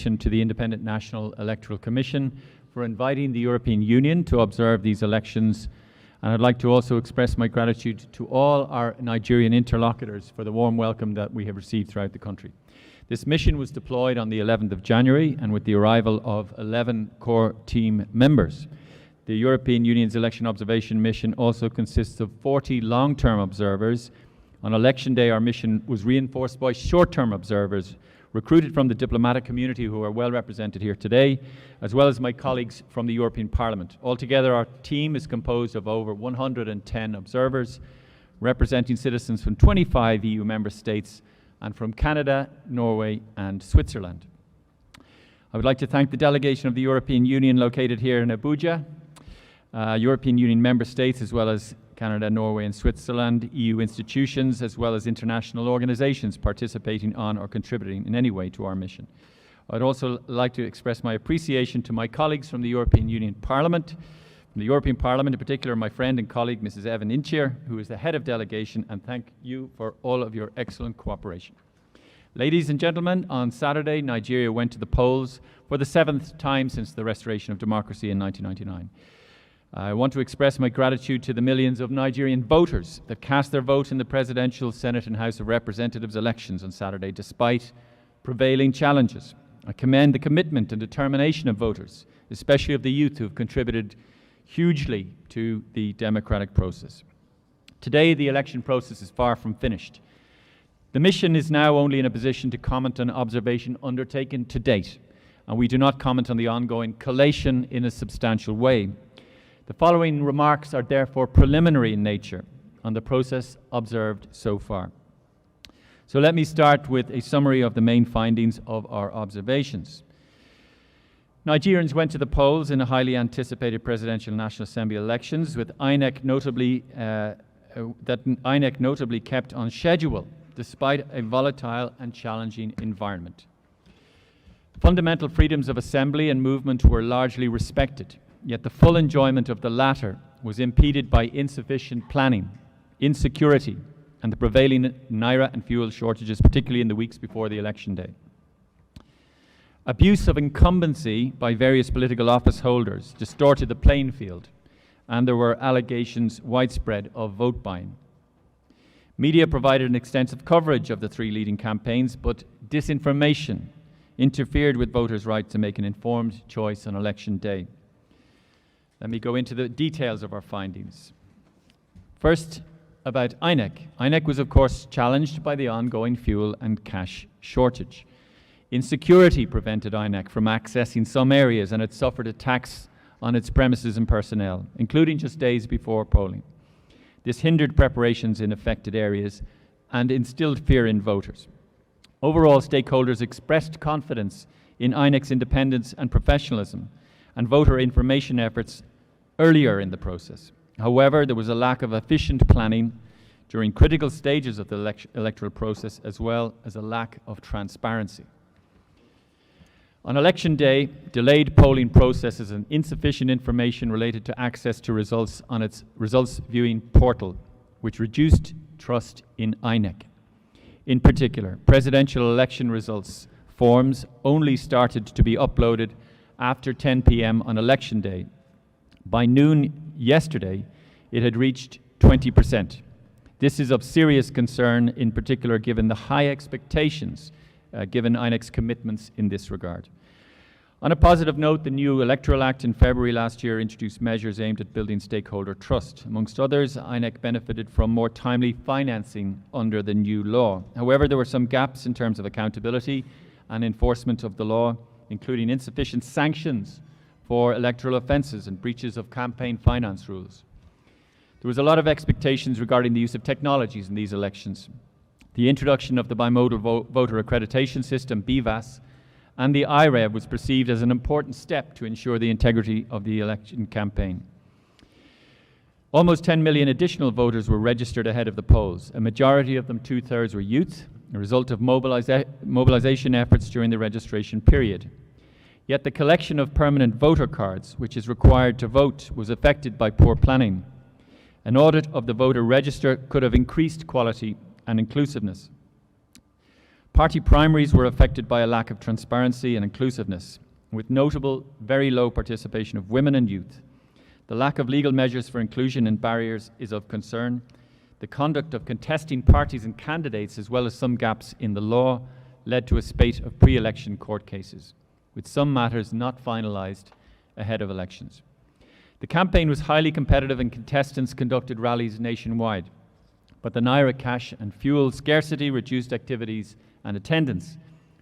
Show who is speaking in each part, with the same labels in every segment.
Speaker 1: to the Independent National Electoral Commission for inviting the European Union to observe these elections, and I'd like to also express my gratitude to all our Nigerian interlocutors for the warm welcome that we have received throughout the country. This mission was deployed on the 11th of January and with the arrival of 11 core team members. The European Union's election observation mission also consists of 40 long-term observers. On election day, our mission was reinforced by short-term observers recruited from the diplomatic community who are well represented here today, as well as my colleagues from the European Parliament. Altogether, our team is composed of over 110 observers, representing citizens from 25 EU member states and from Canada, Norway and Switzerland. I would like to thank the delegation of the European Union located here in Abuja, European Union member states, as well as Canada, Norway and Switzerland, EU institutions, as well as international organizations participating on or contributing in any way to our mission. I'd also like to express my appreciation to my colleagues from the European Union Parliament, in particular my friend and colleague Mrs. Evan Inchier, who is the head of delegation, and thank you for all of your excellent cooperation. Ladies and gentlemen, on Saturday, Nigeria went to the polls for the 7th time since the restoration of democracy in 1999. I want to express my gratitude to the millions of Nigerian voters that cast their vote in the Presidential, Senate and House of Representatives elections on Saturday, despite prevailing challenges. I commend the commitment and determination of voters, especially of the youth who have contributed hugely to the democratic process. Today, the election process is far from finished. The mission is now only in a position to comment on observation undertaken to date, and we do not comment on the ongoing collation in a substantial way. The following remarks are therefore preliminary in nature on the process observed so far. So let me start with a summary of the main findings of our observations. Nigerians went to the polls in the highly anticipated Presidential National Assembly elections, with INEC notably kept on schedule despite a volatile and challenging environment. Fundamental freedoms of assembly and movement were largely respected, yet the full enjoyment of the latter was impeded by insufficient planning, insecurity, and the prevailing naira and fuel shortages, particularly in the weeks before the election day. Abuse of incumbency by various political office holders distorted the playing field, and there were allegations widespread of vote buying. Media provided an extensive coverage of the three leading campaigns, but disinformation interfered with voters' right to make an informed choice on election day. Let me go into the details of our findings. First, about INEC. INEC was, of course, challenged by the ongoing fuel and cash shortage. Insecurity prevented INEC from accessing some areas, and it suffered attacks on its premises and personnel, including just days before polling. This hindered preparations in affected areas and instilled fear in voters. Overall, stakeholders expressed confidence in INEC's independence and professionalism and voter information efforts earlier in the process. However, there was a lack of efficient planning during critical stages of the electoral process, as well as a lack of transparency. On election day, delayed polling processes and insufficient information related to access to results on its results viewing portal, which reduced trust in INEC. In particular, presidential election results forms only started to be uploaded after 10 p.m. on election day. By noon yesterday, it had reached 20%. This is of serious concern, in particular given the high expectations given INEC's commitments in this regard. On a positive note, the new Electoral Act in February last year introduced measures aimed at building stakeholder trust. Amongst others, INEC benefited from more timely financing under the new law. However, there were some gaps in terms of accountability and enforcement of the law, including insufficient sanctions for electoral offences and breaches of campaign finance rules. There was a lot of expectations regarding the use of technologies in these elections. The introduction of the bimodal voter accreditation system, BVAS, and the IREV was perceived as an important step to ensure the integrity of the election campaign. Almost 10 million additional voters were registered ahead of the polls. A majority of them, 2/3, were youth, a result of mobilization efforts during the registration period. Yet the collection of permanent voter cards, which is required to vote, was affected by poor planning. An audit of the voter register could have increased quality and inclusiveness. Party primaries were affected by a lack of transparency and inclusiveness, with notable very low participation of women and youth. The lack of legal measures for inclusion and barriers is of concern. The conduct of contesting parties and candidates, as well as some gaps in the law, led to a spate of pre-election court cases, with some matters not finalised ahead of elections. The campaign was highly competitive and contestants conducted rallies nationwide, but the Naira cash and fuel scarcity reduced activities and attendance.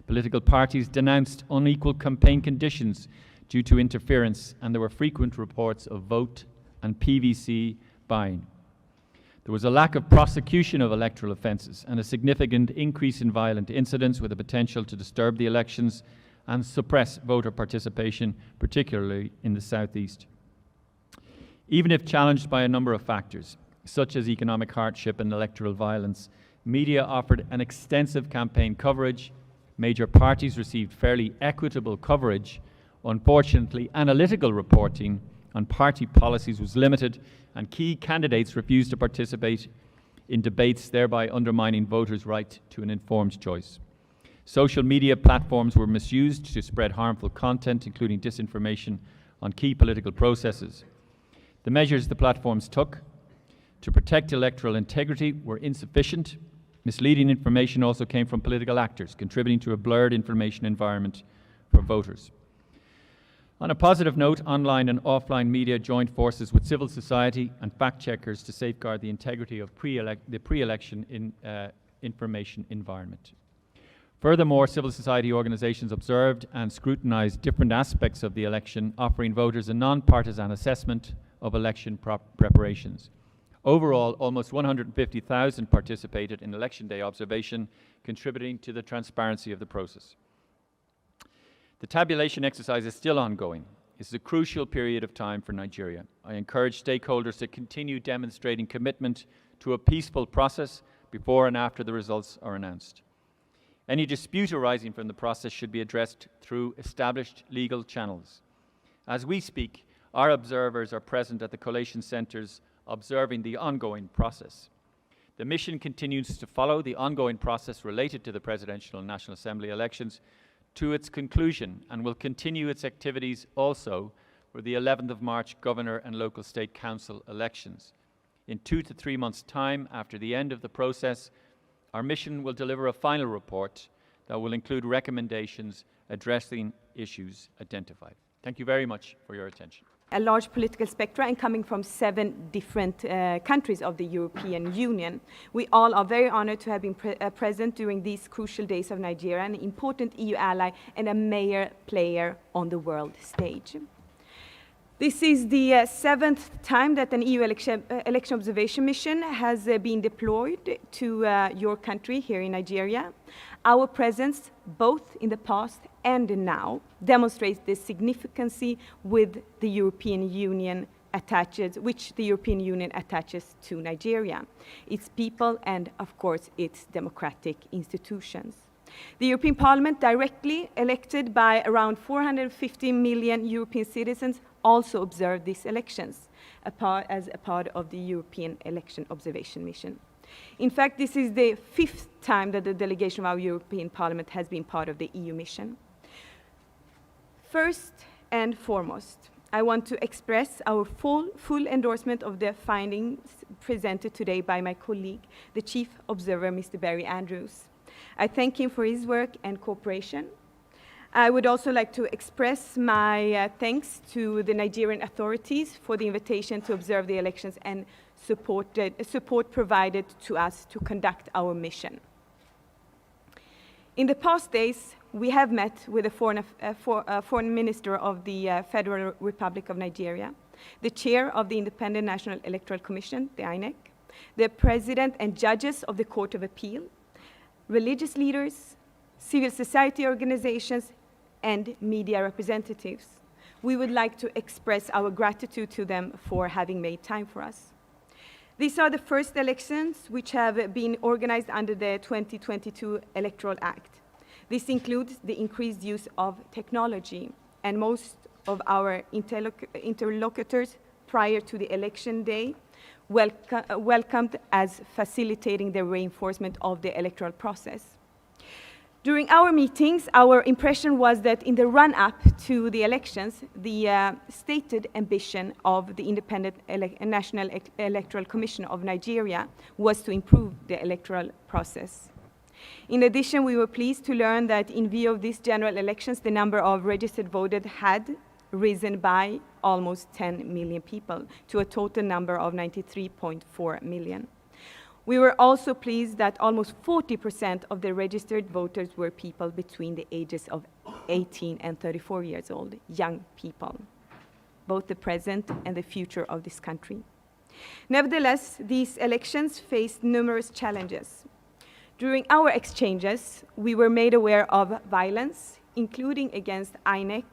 Speaker 1: Political parties denounced unequal campaign conditions due to interference, and there were frequent reports of vote and PVC buying. There was a lack of prosecution of electoral offences and a significant increase in violent incidents with the potential to disturb the elections and suppress voter participation, particularly in the southeast. Even if challenged by a number of factors, such as economic hardship and electoral violence, media offered an extensive campaign coverage. Major parties received fairly equitable coverage. Unfortunately, analytical reporting on party policies was limited, and key candidates refused to participate in debates, thereby undermining voters' right to an informed choice. Social media platforms were misused to spread harmful content, including disinformation on key political processes. The measures the platforms took to protect electoral integrity were insufficient. Misleading information also came from political actors, contributing to a blurred information environment for voters. On a positive note, online and offline media joined forces with civil society and fact-checkers to safeguard the integrity of the pre-election information environment. Furthermore, civil society organizations observed and scrutinized different aspects of the election, offering voters a non-partisan assessment of election preparations. Overall, almost 150,000 participated in Election Day observation, contributing to the transparency of the process. The tabulation exercise is still ongoing. This is a crucial period of time for Nigeria. I encourage stakeholders to continue demonstrating commitment to a peaceful process before and after the results are announced. Any dispute arising from the process should be addressed through established legal channels. As we speak, our observers are present at the collation centres observing the ongoing process. The mission continues to follow the ongoing process related to the Presidential and National Assembly elections to its conclusion, and will continue its activities also for the 11th of March Governor and Local State Council elections. In 2 to 3 months' time after the end of the process, our mission will deliver a final report that will include recommendations addressing issues identified. Thank you very much for your attention.
Speaker 2: A large political spectrum and coming from 7 different countries of the European Union. We all are very honored to have been present during these crucial days of Nigeria, an important EU ally and a major player on the world stage. This is the 7th time that an EU election observation mission has been deployed to your country here in Nigeria. Our presence, both in the past and now, demonstrates the significance with the European Union which the European Union attaches to Nigeria, its people, and of course its democratic institutions. The European Parliament, directly elected by around 450 million European citizens, also observed these elections as a part of the European Election Observation Mission. In fact, this is the 5th time that the delegation of our European Parliament has been part of the EU mission. First and foremost, I want to express our full endorsement of the findings presented today by my colleague, the Chief Observer, Mr. Barry Andrews. I thank him for his work and cooperation. I would also like to express my thanks to the Nigerian authorities for the invitation to observe the elections and support provided to us to conduct our mission. In the past days, we have met with the Foreign Minister of the Federal Republic of Nigeria, the Chair of the Independent National Electoral Commission, the INEC, the President and judges of the Court of Appeal, religious leaders, civil society organizations, and media representatives. We would like to express our gratitude to them for having made time for us. These are the first elections which have been organized under the 2022 Electoral Act. This includes the increased use of technology, and most of our interlocutors prior to the election day welcomed as facilitating the reinforcement of the electoral process. During our meetings, our impression was that in the run-up to the elections, the stated ambition of the Independent National Electoral Commission of Nigeria was to improve the electoral process. In addition, we were pleased to learn that in view of these general elections, the number of registered voters had risen by almost 10 million people to a total number of 93.4 million. We were also pleased that almost 40% of the registered voters were people between the ages of 18 and 34 years old, young people, both the present and the future of this country. Nevertheless, these elections faced numerous challenges. During our exchanges, we were made aware of violence, including against INEC,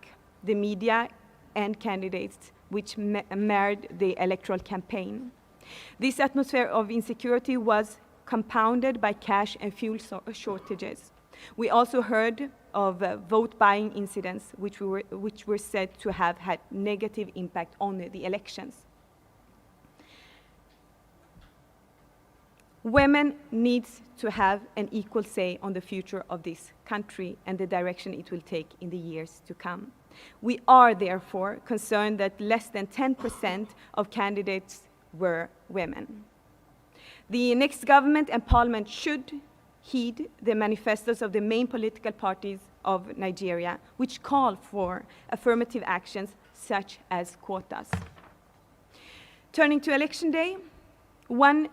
Speaker 2: the media, and candidates, which marred the electoral campaign. This atmosphere of insecurity was compounded by cash and fuel shortages. We also heard of vote-buying incidents, which were said to have had negative impact on the elections. Women need to have an equal say on the future of this country and the direction it will take in the years to come. We are therefore concerned that less than 10% of candidates were women. The next government and parliament should heed the manifestos of the main political parties of Nigeria, which call for affirmative actions such as quotas. Turning to election day, one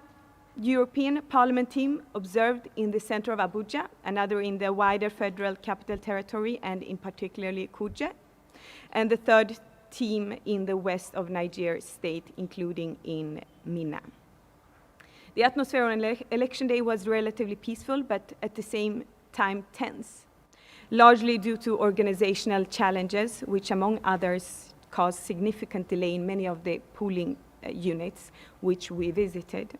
Speaker 2: European Parliament team observed in the center of Abuja, another in the wider Federal Capital Territory and in particularly Kuje, and the third team in the west of Niger state, including in Minna. The atmosphere on election day was relatively peaceful, but at the same time tense, largely due to organizational challenges, which among others caused significant delay in many of the polling units which we visited.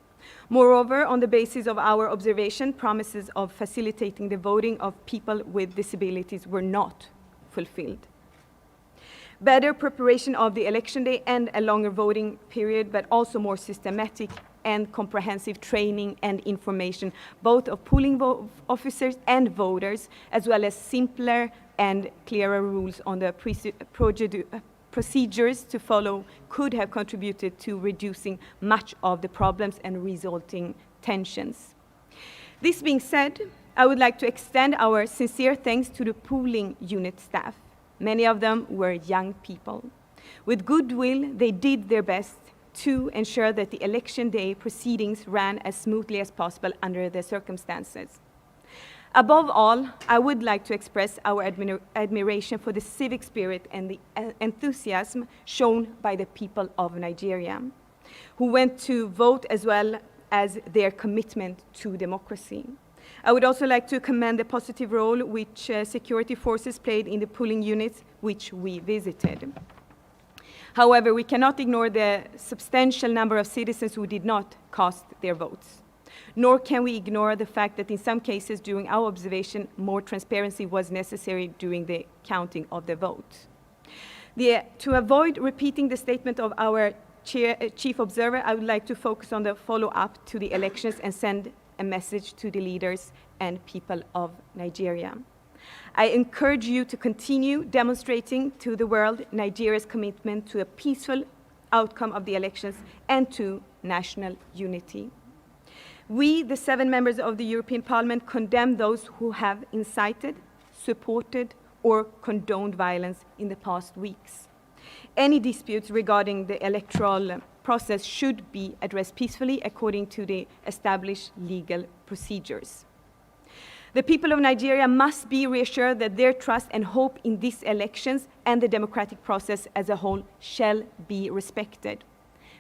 Speaker 2: Moreover, on the basis of our observation, promises of facilitating the voting of people with disabilities were not fulfilled. Better preparation of the election day and a longer voting period, but also more systematic and comprehensive training and information, both of polling officers and voters, as well as simpler and clearer rules on the procedures to follow, could have contributed to reducing much of the problems and resulting tensions. This being said, I would like to extend our sincere thanks to the polling unit staff. Many of them were young people. With goodwill, they did their best to ensure that the election day proceedings ran as smoothly as possible under the circumstances. Above all, I would like to express our admiration for the civic spirit and the enthusiasm shown by the people of Nigeria, who went to vote, as well as their commitment to democracy. I would also like to commend the positive role which security forces played in the polling units which we visited. However, we cannot ignore the substantial number of citizens who did not cast their votes. Nor can we ignore the fact that in some cases during our observation, more transparency was necessary during the counting of the vote. To avoid repeating the statement of our chief observer, I would like to focus on the follow-up to the elections and send a message to the leaders and people of Nigeria. I encourage you to continue demonstrating to the world Nigeria's commitment to a peaceful outcome of the elections and to national unity. We, the 7 members of the European Parliament, condemn those who have incited, supported, or condoned violence in the past weeks. Any disputes regarding the electoral process should be addressed peacefully according to the established legal procedures. The people of Nigeria must be reassured that their trust and hope in these elections and the democratic process as a whole shall be respected.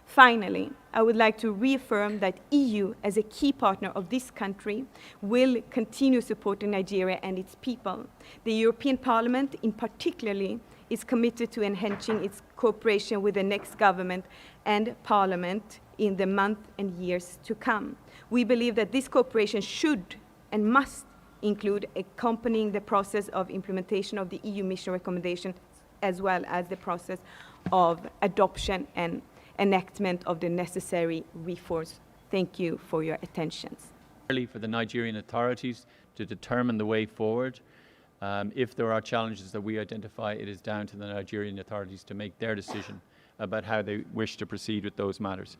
Speaker 2: Finally, I would like to reaffirm that EU, as a key partner of this country, will continue supporting Nigeria and its people. The European Parliament, in particular, is committed to enhancing its cooperation with the next government and Parliament in the months and years to come. We believe that this cooperation should and must include accompanying the process of implementation of the EU mission recommendation, as well as the process of adoption and enactment of the necessary reforms. Thank you for your attention.
Speaker 1: For the Nigerian authorities to determine the way forward. If there are challenges that we identify, it is down to the Nigerian authorities to make their decision about how they wish to proceed with those matters.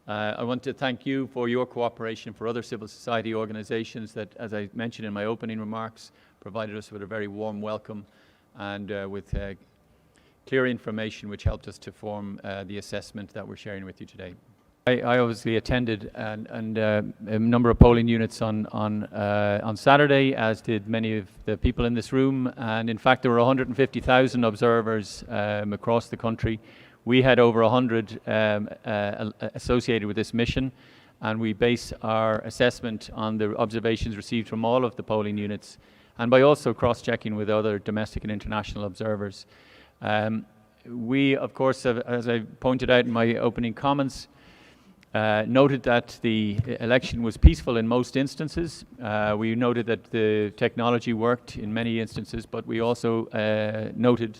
Speaker 1: I want to thank you for your cooperation, for other civil society organisations that, as I mentioned in my opening remarks, provided us with a very warm welcome and with clear information which helped us to form the assessment that we're sharing with you today. I obviously attended a number of polling units on Saturday, as did many of the people in this room, and in fact there were 150,000 observers across the country. We had over 100 associated with this mission, and we base our assessment on the observations received from all of the polling units, and by also cross-checking with other domestic and international observers. We, of course, have, as I pointed out in my opening comments, noted that the election was peaceful in most instances. We noted that the technology worked in many instances, but we also noted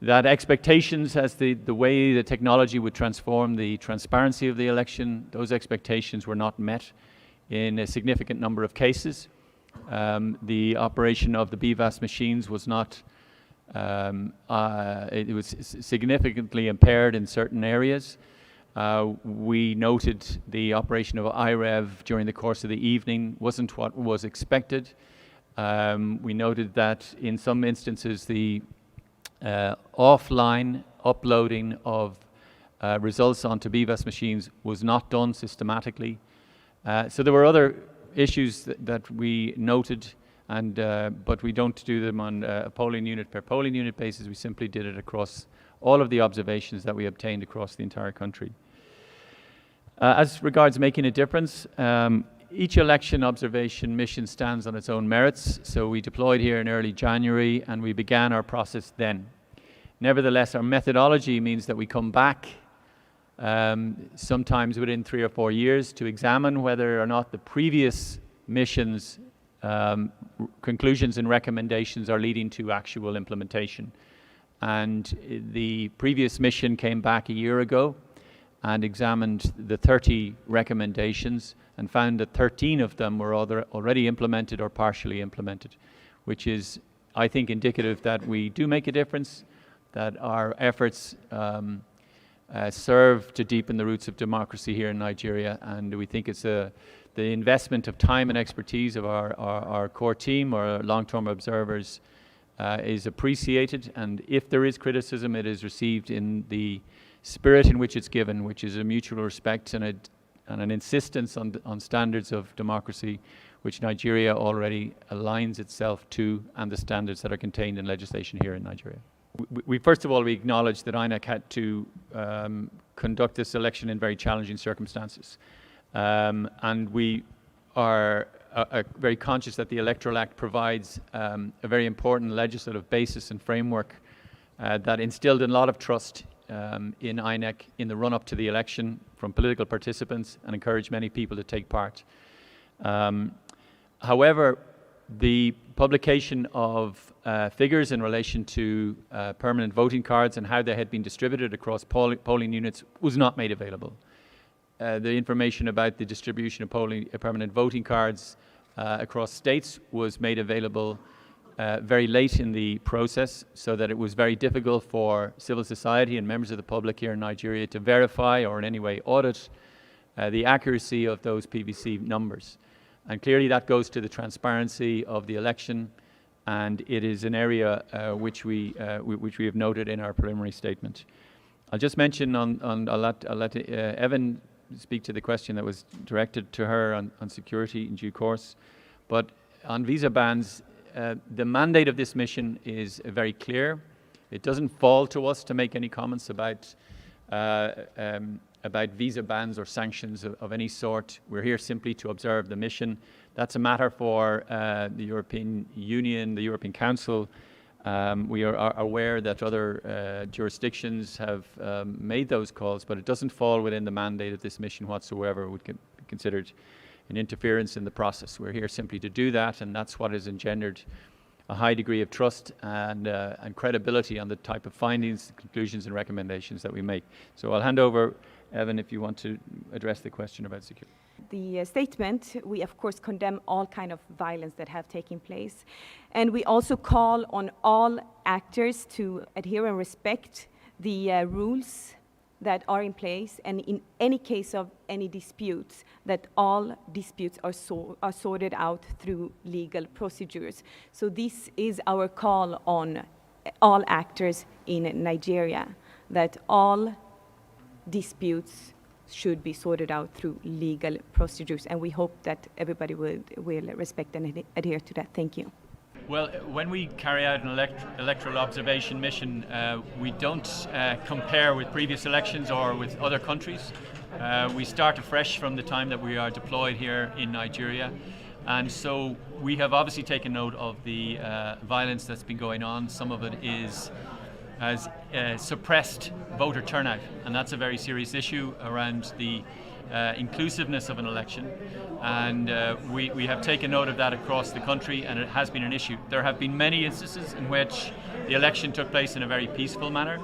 Speaker 1: that expectations as the way the technology would transform the transparency of the election, those expectations were not met in a significant number of cases. The operation of the BVAS machines was not, it was significantly impaired in certain areas. We noted the operation of IREV during the course of the evening wasn't what was expected. We noted that in some instances the offline uploading of results onto BVAS machines was not done systematically. So there were other issues that we noted, and but we don't do them on a polling unit per polling unit basis. We simply did it across all of the observations that we obtained across the entire country. As regards making a difference, each election observation mission stands on its own merits, so we deployed here in early January and we began our process then. Nevertheless, our methodology means that we come back sometimes within 3 or 4 years to examine whether or not the previous missions' conclusions and recommendations are leading to actual implementation. And the previous mission came back a year ago and examined the 30 recommendations and found that 13 of them were already implemented or partially implemented, which is, I think, indicative that we do make a difference, that our efforts serve to deepen the roots of democracy here in Nigeria, and we think it's the investment of time and expertise of our core team, our long-term observers, is appreciated, and if there is criticism, it is received in the spirit in which it's given, which is a mutual respect and an insistence on standards of democracy, which Nigeria already aligns itself to, and the standards that are contained in legislation here in Nigeria. We first of all, we acknowledge that INEC had to conduct this election in very challenging circumstances, and we are very conscious that the Electoral Act provides a very important legislative basis and framework that instilled a lot of trust in INEC in the run-up to the election from political participants and encouraged many people to take part. However, the publication of figures in relation to permanent voting cards and how they had been distributed across polling units was not made available. The information about the distribution of permanent voting cards across states was made available very late in the process, so that it was very difficult for civil society and members of the public here in Nigeria to verify or in any way audit the accuracy of those PVC numbers. And clearly that goes to the transparency of the election, and it is an area which we have noted in our preliminary statement. I'll just mention I'll let Evan speak to the question that was directed to her on security in due course. But on visa bans, the mandate of this mission is very clear. It doesn't fall to us to make any comments about visa bans or sanctions of any sort. We're here simply to observe the mission. That's a matter for the European Union, the European Council. We are aware that other jurisdictions have made those calls, but it doesn't fall within the mandate of this mission whatsoever. It would be considered an interference in the process. We're here simply to do that, and that's what has engendered a high degree of trust and credibility on the type of findings, conclusions and recommendations that we make. So I'll hand over, Evan, if you want to address the question about security.
Speaker 2: the statement, we of course condemn all kind of violence that have taken place. And we also call on all actors to adhere and respect the rules that are in place, and in any case of any disputes, that all disputes are sorted out through legal procedures. So this is our call on all actors in Nigeria, that all disputes should be sorted out through legal procedures, and we hope that everybody will respect and adhere to that. Thank you.
Speaker 1: Well, when we carry out an electoral observation mission, we don't compare with previous elections or with other countries. We start afresh from the time that we are deployed here in Nigeria. And so we have obviously taken note of the violence that's been going on. Some of it has suppressed voter turnout, and that's a very serious issue around the inclusiveness of an election, and we have taken note of that across the country, and it has been an issue. There have been many instances in which the election took place in a very peaceful manner,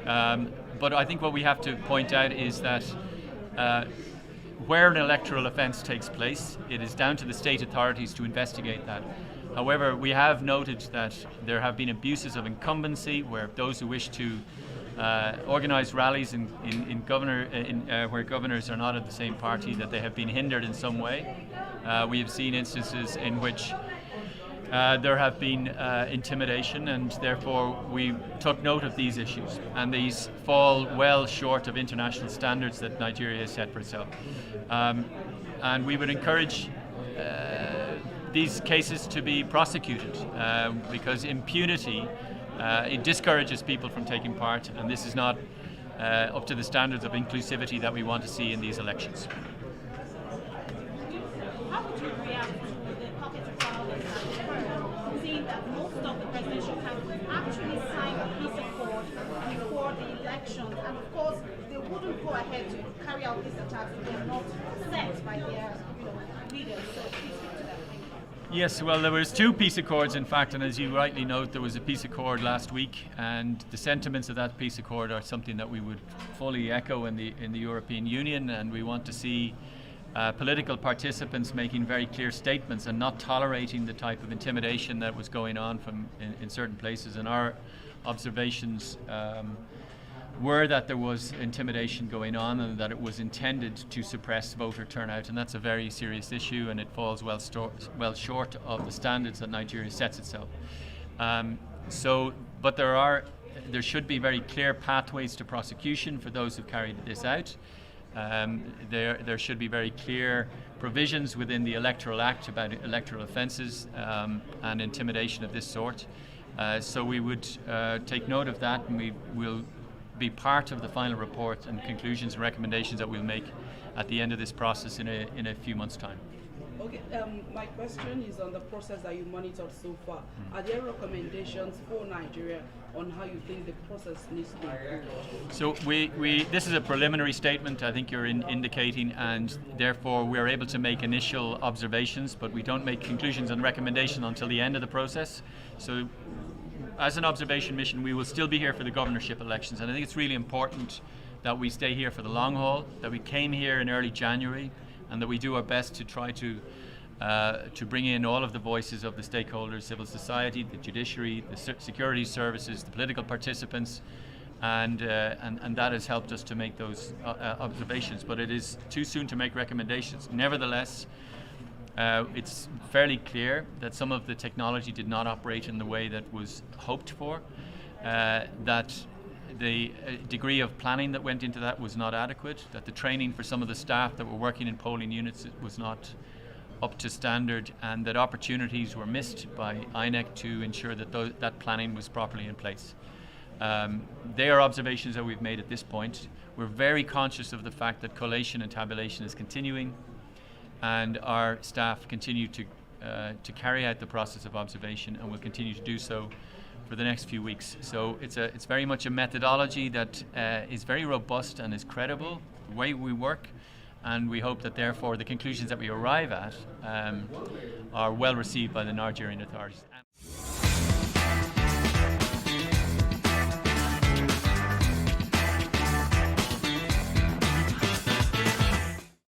Speaker 1: but I think what we have to point out is that where an electoral offence takes place, it is down to the state authorities to investigate that. However, we have noted that there have been abuses of incumbency, where those who wish to organise rallies where governors are not of the same party, that they have been hindered in some way. We have seen instances in which there have been intimidation, and therefore we took note of these issues, and these fall well short of international standards that Nigeria has set for itself. And we would encourage these cases to be prosecuted, because impunity it discourages people from taking part, and this is not up to the standards of inclusivity that we want to see in these elections.
Speaker 3: How would you react to the pockets of violence, seeing that most of the presidential candidates actually signed a peace accord before the elections, and of course they wouldn't go ahead to carry out these attacks if they're not set by their leaders? So please speak to that.
Speaker 1: Yes, well, there was 2 peace accords, in fact, and as you rightly note, there was a peace accord last week, and the sentiments of that peace accord are something that we would fully echo in the European Union, and we want to see political participants making very clear statements and not tolerating the type of intimidation that was going on in certain places. And our observations were that there was intimidation going on, and that it was intended to suppress voter turnout, and that's a very serious issue, and it falls well short of the standards that Nigeria sets itself. But there should be very clear pathways to prosecution for those who carried this out. There should be very clear provisions within the Electoral Act about electoral offences and intimidation of this sort. So we would take note of that, and we will be part of the final report and conclusions and recommendations that we'll make at the end of this process in a few months' time.
Speaker 4: Okay, my question is on the process that you monitored so far. Are there recommendations for Nigeria on how you think the process needs to be improved?
Speaker 1: So this is a preliminary statement, I think you're indicating, and therefore we're able to make initial observations, but we don't make conclusions and recommendations until the end of the process. So as an observation mission, we will still be here for the governorship elections, and I think it's really important that we stay here for the long haul, that we came here in early January, and that we do our best to try to bring in all of the voices of the stakeholders, civil society, the judiciary, the security services, the political participants, and that has helped us to make those observations. But it is too soon to make recommendations. Nevertheless, it's fairly clear that some of the technology did not operate in the way that was hoped for, that the degree of planning that went into that was not adequate, that the training for some of the staff that were working in polling units was not up to standard, and that opportunities were missed by INEC to ensure that that planning was properly in place. They are observations that we've made at this point. We're very conscious of the fact that collation and tabulation is continuing, and our staff continue to carry out the process of observation, and will continue to do so for the next few weeks. So it's very much a methodology that is very robust and is credible, the way we work, and we hope that therefore the conclusions that we arrive at are well received by the Nigerian authorities.